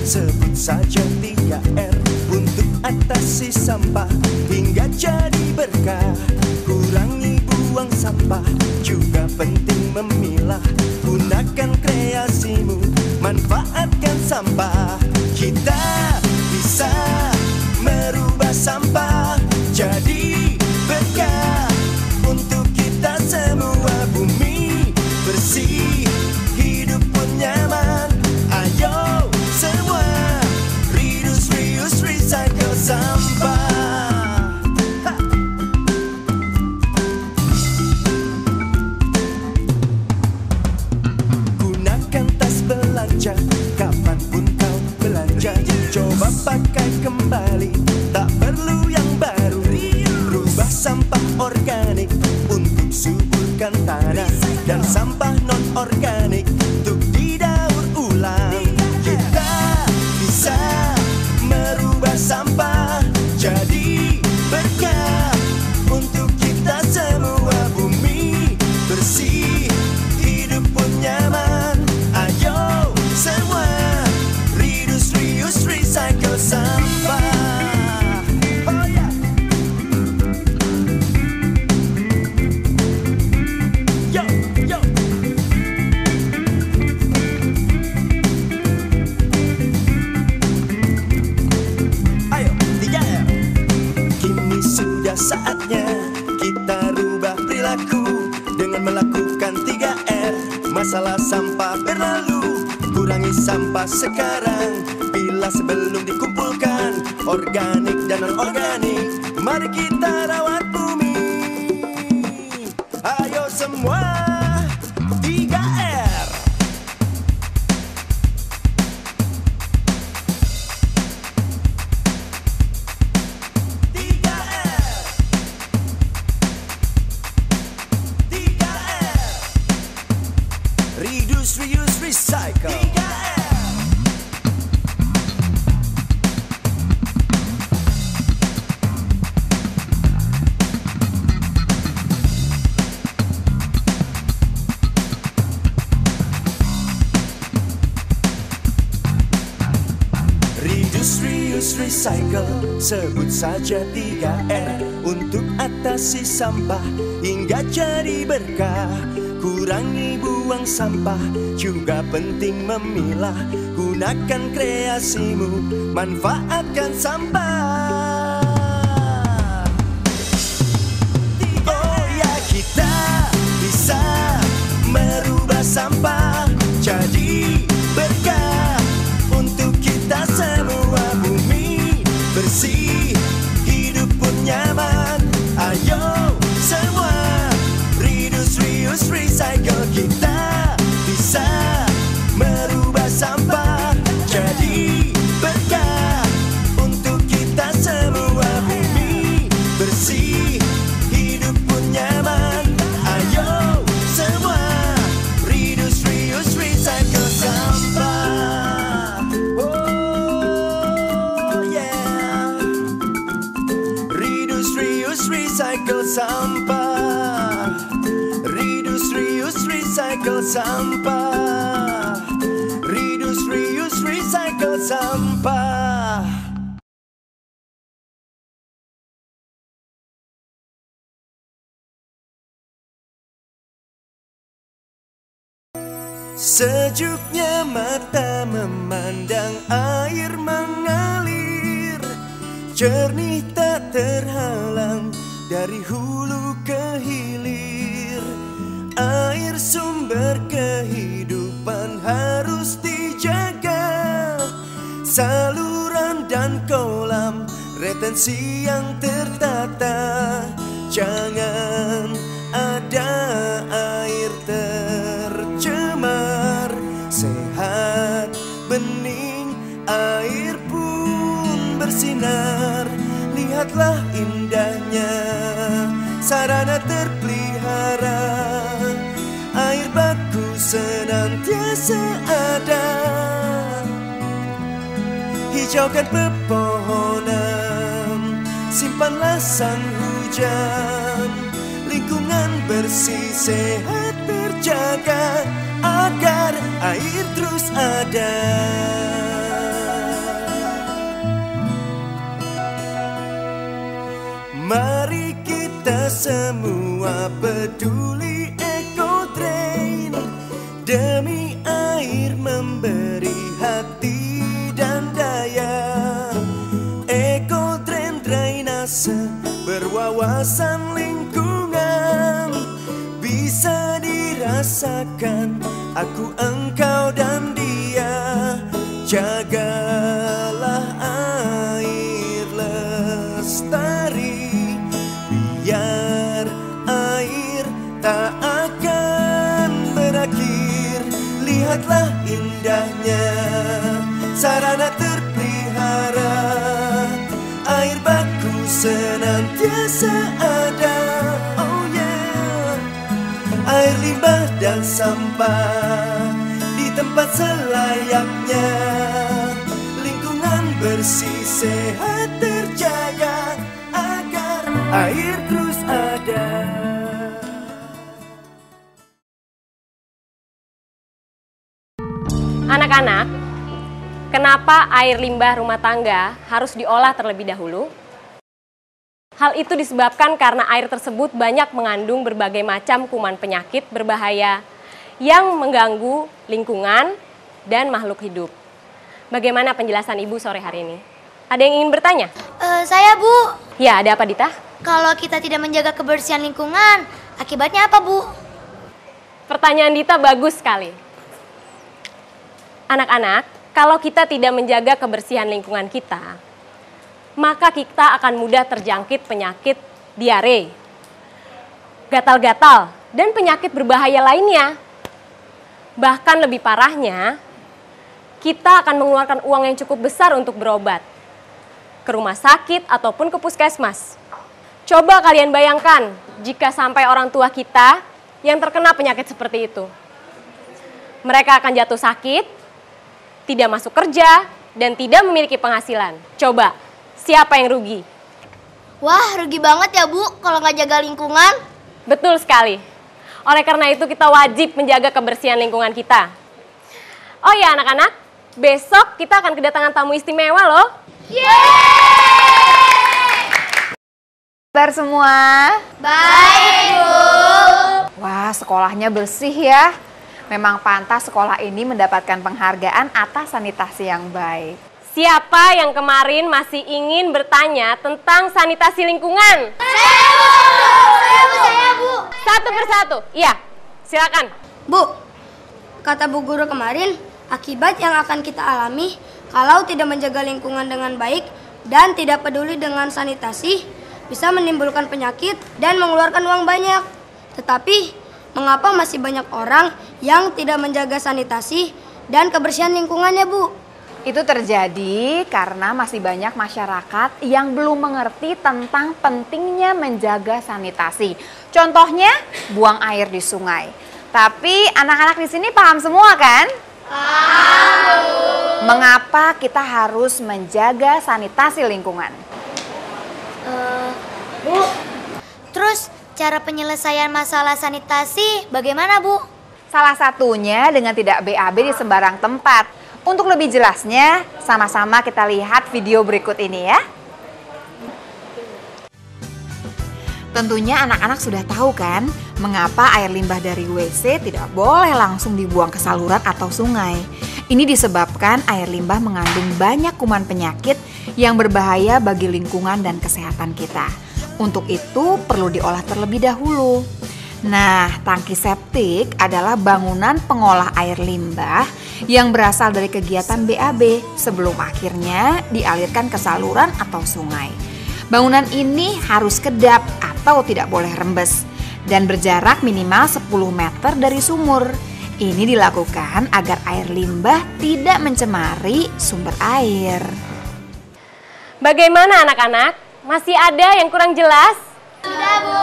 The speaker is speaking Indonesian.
Sebut saja 3R untuk atasi sampah hingga jadi berkah. Kurangi buang sampah, juga penting memilah. Gunakan kreasimu, manfaatkan sampah. Kita bisa merubah sampah jadi berkah untuk kita semua. Bumi bersih, hidup pun nyaman. Ayo semua reduce, reuse, recycle sampah. Gunakan tas belanja kapanpun kau belanja. Coba pakai kembali, tak perlu yang baru. Rubah sampah organik untuk suburkan tanah, dan sampah non-organik untuk didaur ulang. Kita bisa merubah sampah jadi berkah untuk kita semua. Bumi bersih, hidup pun nyaman. Ayo semua reduce, reuse, recycle sampah. Oh yeah. Yo, yo. Ayo 3R. Kini sudah saatnya kita rubah perilaku dengan melakukan 3R. Masalah sampah berlalu, kurangi sampah sekarang, pilah sebelum dikumpulkan. Organik dan non-organik, mari kita rawat bumi. Ayo semua 3R. Reduce, reuse, recycle. 3R. Reduce, reuse, recycle. Sebut saja 3R untuk atasi sampah hingga jadi berkah. Kurangi buang sampah, juga penting memilah. Gunakan kreasimu, manfaatkan sampah. Oh ya, kita bisa merubah sampah jadi berkah untuk kita semua. Bumi bersih, hidup pun nyaman. Ayo semua reduce, reuse, recycle. Kita bisa merubah sampah jadi berkah untuk kita semua. Bumi bersih, hidup pun nyaman. Ayo semua reduce, reuse, recycle sampah. Oh yeah. Reduce, reuse, recycle sampah. Reduce, reuse, recycle sampah. Reduce, reuse, recycle sampah. Sejuknya mata memandang air mengalir, jernih tak terhalang dari hulu ke hilir. Air sumber kehidupan harus dijaga, saluran dan kolam retensi yang tertata. Jangan ada air tercemar, sehat bening air pun bersinar. Lihatlah indahnya sarana terpelihara, air baku senantiasa ada. Hijaukan pepohonan, simpanlah sang hujan, lingkungan bersih sehat terjaga agar air terus ada. semua peduli Ecodrain. Demi air memberi hati dan daya. Ecodrain drainase berwawasan lingkungan. Bisa dirasakan aku, engkau dan dia. Jagalah air lestari, biar air tak akan berakhir. Lihatlah indahnya sarana terpelihara, air baku senantiasa ada. Oh yeah, air limbah dan sampah di tempat selayaknya. Lingkungan bersih sehat terjaga agar air terus ada. Anak-anak, kenapa air limbah rumah tangga harus diolah terlebih dahulu? Hal itu disebabkan karena air tersebut banyak mengandung berbagai macam kuman penyakit berbahaya yang mengganggu lingkungan dan makhluk hidup. Bagaimana penjelasan Ibu sore hari ini? Ada yang ingin bertanya? Saya, Bu. Ya, ada apa, Dita? Kalau kita tidak menjaga kebersihan lingkungan, akibatnya apa, Bu? Pertanyaan Dita bagus sekali. Anak-anak, kalau kita tidak menjaga kebersihan lingkungan kita, maka kita akan mudah terjangkit penyakit diare, gatal-gatal, dan penyakit berbahaya lainnya. Bahkan lebih parahnya, kita akan mengeluarkan uang yang cukup besar untuk berobat ke rumah sakit ataupun ke puskesmas. Coba kalian bayangkan jika sampai orang tua kita yang terkena penyakit seperti itu. Mereka akan jatuh sakit, tidak masuk kerja, dan tidak memiliki penghasilan. Coba, siapa yang rugi? Wah, rugi banget ya, Bu, kalau nggak jaga lingkungan. Betul sekali. Oleh karena itu kita wajib menjaga kebersihan lingkungan kita. Oh ya anak-anak, besok kita akan kedatangan tamu istimewa loh. Kabar semua? Baik, Bu. Wah, sekolahnya bersih ya. Memang pantas sekolah ini mendapatkan penghargaan atas sanitasi yang baik. Siapa yang kemarin masih ingin bertanya tentang sanitasi lingkungan? Saya, Bu. Satu persatu. Iya, silakan. Bu, kata Bu Guru kemarin, akibat yang akan kita alami kalau tidak menjaga lingkungan dengan baik dan tidak peduli dengan sanitasi bisa menimbulkan penyakit dan mengeluarkan uang banyak. Tetapi, mengapa masih banyak orang yang tidak menjaga sanitasi dan kebersihan lingkungannya, Bu? Itu terjadi karena masih banyak masyarakat yang belum mengerti tentang pentingnya menjaga sanitasi. Contohnya, buang air di sungai. Tapi anak-anak di sini paham semua kan? Paham. Mengapa kita harus menjaga sanitasi lingkungan? Bu, terus cara penyelesaian masalah sanitasi bagaimana, Bu? Salah satunya dengan tidak BAB di sembarang tempat. Untuk lebih jelasnya, sama-sama kita lihat video berikut ini ya. Tentunya anak-anak sudah tahu kan, mengapa air limbah dari WC tidak boleh langsung dibuang ke saluran atau sungai. Ini disebabkan air limbah mengandung banyak kuman penyakit yang berbahaya bagi lingkungan dan kesehatan kita. Untuk itu perlu diolah terlebih dahulu. Nah, tangki septik adalah bangunan pengolah air limbah yang berasal dari kegiatan BAB sebelum akhirnya dialirkan ke saluran atau sungai. Bangunan ini harus kedap atau tidak boleh rembes dan berjarak minimal 10 meter dari sumur. Ini dilakukan agar air limbah tidak mencemari sumber air. Bagaimana anak-anak? Masih ada yang kurang jelas? Sudah, Bu.